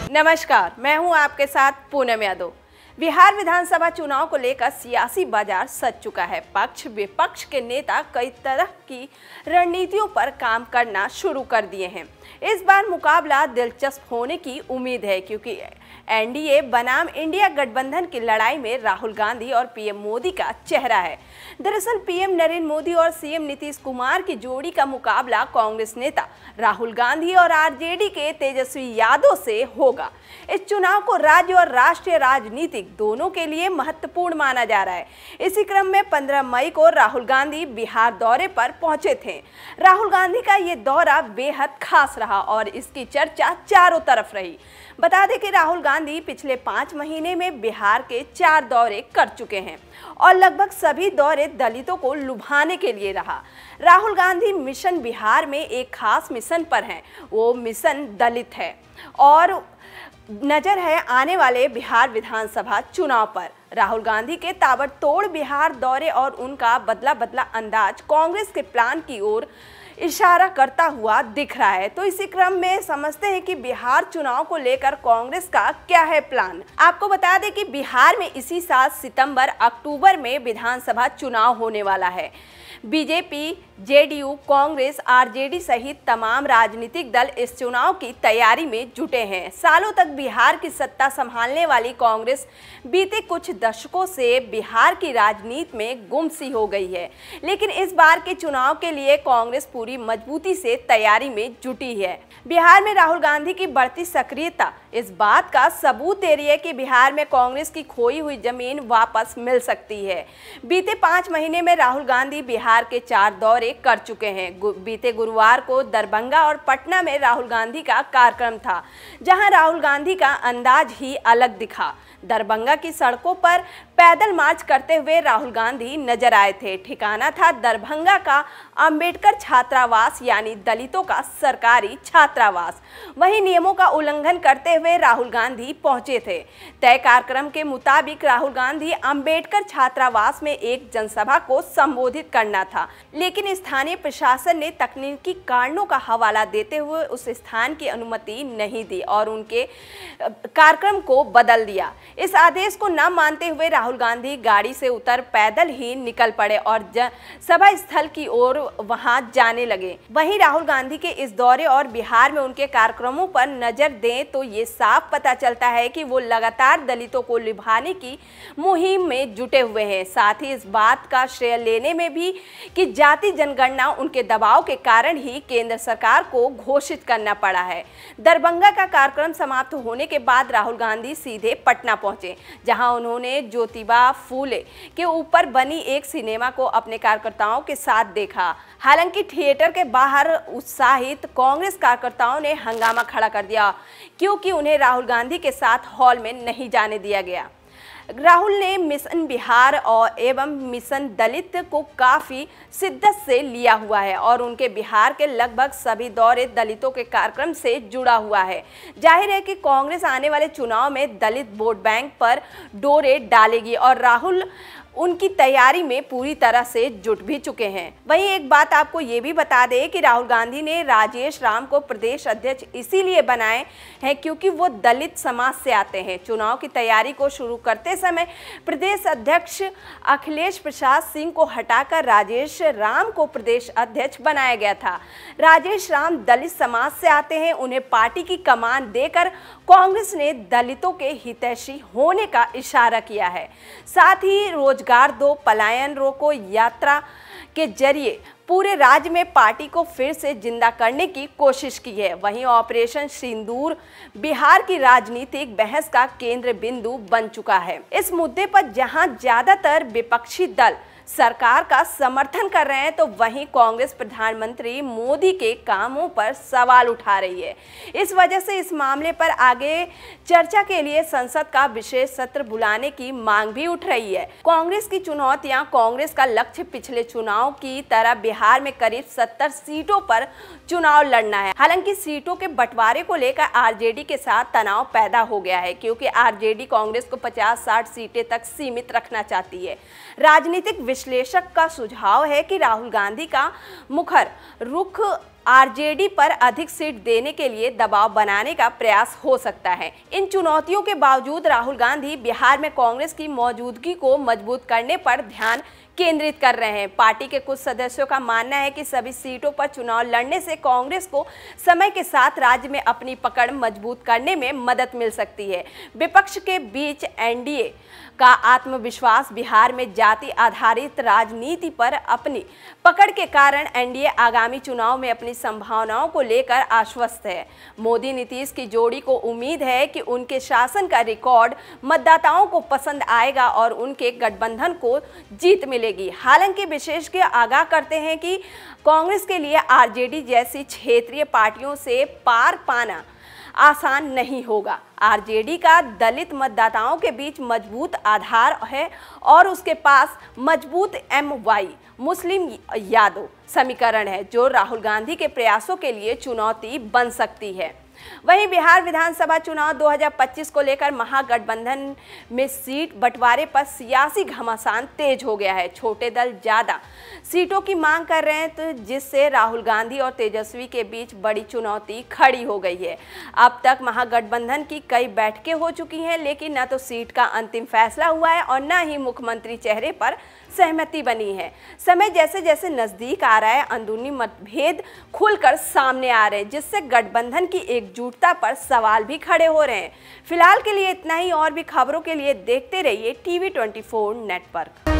नमस्कार, मैं हूं आपके साथ पूनम यादव। बिहार विधानसभा चुनाव को लेकर सियासी बाजार सज चुका है। पक्ष विपक्ष के नेता कई तरह की रणनीतियों पर काम करना शुरू कर दिए हैं। इस बार मुकाबला दिलचस्प होने की उम्मीद है, क्योंकि एनडीए बनाम इंडिया गठबंधन की लड़ाई में राहुल गांधी और पीएम मोदी का चेहरा है। दरअसल पीएम नरेंद्र मोदी और सीएम नीतीश कुमार की जोड़ी का मुकाबला कांग्रेस नेता राहुल गांधी और आरजेडी के तेजस्वी यादव से होगा। इस चुनाव को राज्य और राष्ट्रीय राजनीतिक दोनों के लिए महत्वपूर्ण माना जा रहा है। इसी क्रम में 15 मई को राहुल गांधी बिहार दौरे पर पहुंचे थे। राहुल गांधी का ये दौरा बेहद खास रहा और इसकी चर्चा चारों तरफ रही। बता दें कि राहुल गांधी पिछले 5 महीने में बिहार के 4 दौरे कर चुके हैं और लगभग सभी दौरे दलितों को लुभाने के लिए रहा। राहुल गांधी मिशन बिहार में एक खास मिशन पर हैं, वो मिशन दलित है और नजर है आने वाले बिहार विधानसभा चुनाव पर। राहुल गांधी के ताबड़तोड़ बिहार दौरे और उनका बदला बदला अंदाज कांग्रेस के प्लान की ओर इशारा करता हुआ दिख रहा है। तो इसी क्रम में समझते हैं कि बिहार चुनाव को लेकर कांग्रेस का क्या है प्लान। आपको बता दें कि बिहार में इसी साल सितंबर अक्टूबर में विधानसभा चुनाव होने वाला है। बीजेपी, जेडीयू, कांग्रेस, आरजेडी सहित तमाम राजनीतिक दल इस चुनाव की तैयारी में जुटे हैं। सालों तक बिहार की सत्ता संभालने वाली कांग्रेस बीते कुछ दशकों से बिहार की राजनीति में गुमसी हो गई है, लेकिन इस बार के चुनाव के लिए कांग्रेस पूरी मजबूती से तैयारी में जुटी है। बिहार में राहुल गांधी की बढ़ती सक्रियता इस बात का सबूत दे रही है कि बिहार में कांग्रेस की खोई हुई जमीन वापस मिल सकती है। बीते 5 महीने में राहुल गांधी बिहार के 4 दौरे कर चुके हैं। बीते गुरुवार को दरभंगा और पटना में राहुल गांधी का कार्यक्रम था, जहां राहुल गांधी का अंदाज ही अलग दिखा। दरभंगा की सड़कों पर पैदल मार्च करते हुए राहुल गांधी नजर आए थे। ठिकाना था दरभंगा का अंबेडकर छात्रावास, यानी दलितों का सरकारी छात्रावास। वहीं नियमों का उल्लंघन करते हुए राहुल गांधी पहुंचे थे। तय कार्यक्रम के मुताबिक राहुल गांधी अंबेडकर छात्रावास में एक जनसभा को संबोधित करना था, लेकिन स्थानीय प्रशासन ने तकनीकी कारणों का हवाला देते हुए उस स्थान की अनुमति नहीं दी और उनके कार्यक्रम को बदल दिया। इस आदेश को न मानते हुए राहुल गांधी गाड़ी से उतर पैदल ही निकल पड़े और सभा स्थल की ओर वहां जाने लगे। वहीं राहुल गांधी के इस दौरे और बिहार में उनके कार्यक्रमों पर नजर दें तो ये साफ पता चलता है कि वो लगातार दलितों को लुभाने की मुहिम में जुटे हुए हैं। साथ ही इस बात का श्रेय लेने में भी कि जाति जनगणना उनके दबाव के कारण ही केंद्र सरकार को घोषित करना पड़ा है। दरभंगा का कार्यक्रम समाप्त होने के बाद राहुल गांधी सीधे पटना पहुंचे, जहां उन्होंने ज्योतिबा फूले के ऊपर बनी एक सिनेमा को अपने कार्यकर्ताओं के साथ देखा। हालांकि थिएटर के बाहर उत्साहित कांग्रेस कार्यकर्ताओं ने हंगामा खड़ा कर दिया, क्योंकि उन्हें राहुल गांधी के साथ हॉल में नहीं जाने दिया गया। राहुल ने मिशन बिहार और एवं मिशन दलित को काफ़ी शिद्दत से लिया हुआ है और उनके बिहार के लगभग सभी दौरे दलितों के कार्यक्रम से जुड़ा हुआ है। जाहिर है कि कांग्रेस आने वाले चुनाव में दलित वोट बैंक पर डोरे डालेगी और राहुल उनकी तैयारी में पूरी तरह से जुट भी चुके हैं। वहीं एक बात आपको ये भी बता दें कि राहुल गांधी ने राजेश राम को प्रदेश अध्यक्ष इसीलिए बनाए हैं क्योंकि वो दलित समाज से आते हैं। चुनाव की तैयारी को शुरू करते समय प्रदेश अध्यक्ष अखिलेश प्रसाद सिंह को हटाकर राजेश राम को प्रदेश अध्यक्ष बनाया गया था। राजेश राम दलित समाज से आते हैं, उन्हें पार्टी की कमान देकर कांग्रेस ने दलितों के हितैषी होने का इशारा किया है। साथ ही रोजगार दो, पलायन रोको यात्रा के जरिए पूरे राज्य में पार्टी को फिर से जिंदा करने की कोशिश की है। वहीं ऑपरेशन सिंदूर बिहार की राजनीतिक बहस का केंद्र बिंदु बन चुका है। इस मुद्दे पर जहां ज्यादातर विपक्षी दल सरकार का समर्थन कर रहे हैं, तो वहीं कांग्रेस प्रधानमंत्री मोदी के कामों पर सवाल उठा रही है। इस वजह से इस मामले पर आगे चर्चा के लिए संसद का विशेष सत्र बुलाने की मांग भी उठ रही है। कांग्रेस की चुनौतियां, कांग्रेस का लक्ष्य पिछले चुनाव की तरह बिहार में करीब 70 सीटों पर चुनाव लड़ना है। हालांकि सीटों के बंटवारे को लेकर आरजेडी के साथ तनाव पैदा हो गया है, क्योंकि आरजेडी कांग्रेस को 50-60 सीटें तक सीमित रखना चाहती है। राजनीतिक विश्लेषक का सुझाव है कि राहुल गांधी का मुखर रुख आरजेडी पर अधिक सीट देने के लिए दबाव बनाने का प्रयास हो सकता है। इन चुनौतियों के बावजूद राहुल गांधी बिहार में कांग्रेस की मौजूदगी को मजबूत करने पर ध्यान केंद्रित कर रहे हैं। पार्टी के कुछ सदस्यों का मानना है कि सभी सीटों पर चुनाव लड़ने से कांग्रेस को समय के साथ राज्य में अपनी पकड़ मजबूत करने में मदद मिल सकती है। विपक्ष के बीच एनडीए का आत्मविश्वास बिहार में जाति आधारित राजनीति पर अपनी पकड़ के कारण एनडीए आगामी चुनाव में अपनी संभावनाओं को लेकर आश्वस्त है। मोदी नीतीश की जोड़ी को उम्मीद है कि उनके शासन का रिकॉर्ड मतदाताओं को पसंद आएगा और उनके गठबंधन को जीत मिलेगी। हालांकि विशेषज्ञ आगाह करते हैं कि कांग्रेस के लिए आरजेडी जैसी क्षेत्रीय पार्टियों से पार पाना आसान नहीं होगा। आरजेडी का दलित मतदाताओं के बीच मजबूत आधार है और उसके पास मजबूत MY मुस्लिम यादव समीकरण है, जो राहुल गांधी के प्रयासों के लिए चुनौती बन सकती है। वहीं बिहार विधानसभा चुनाव 2025 को लेकर महागठबंधन में सीट बंटवारे पर सियासी घमासान तेज हो गया है। छोटे दल ज्यादा सीटों की मांग कर रहे हैं, तो जिससे राहुल गांधी और तेजस्वी के बीच बड़ी चुनौती खड़ी हो गई है। अब तक महागठबंधन की कई बैठकें हो चुकी हैं, लेकिन न तो सीट का अंतिम फैसला हुआ है और न ही मुख्यमंत्री चेहरे पर सहमति बनी है। समय जैसे जैसे नजदीक आ रहा है, अंदरूनी मतभेद खुलकर सामने आ रहे हैं, जिससे गठबंधन की एकजुटता पर सवाल भी खड़े हो रहे हैं। फिलहाल के लिए इतना ही। और भी खबरों के लिए देखते रहिए TV24 नेटवर्क।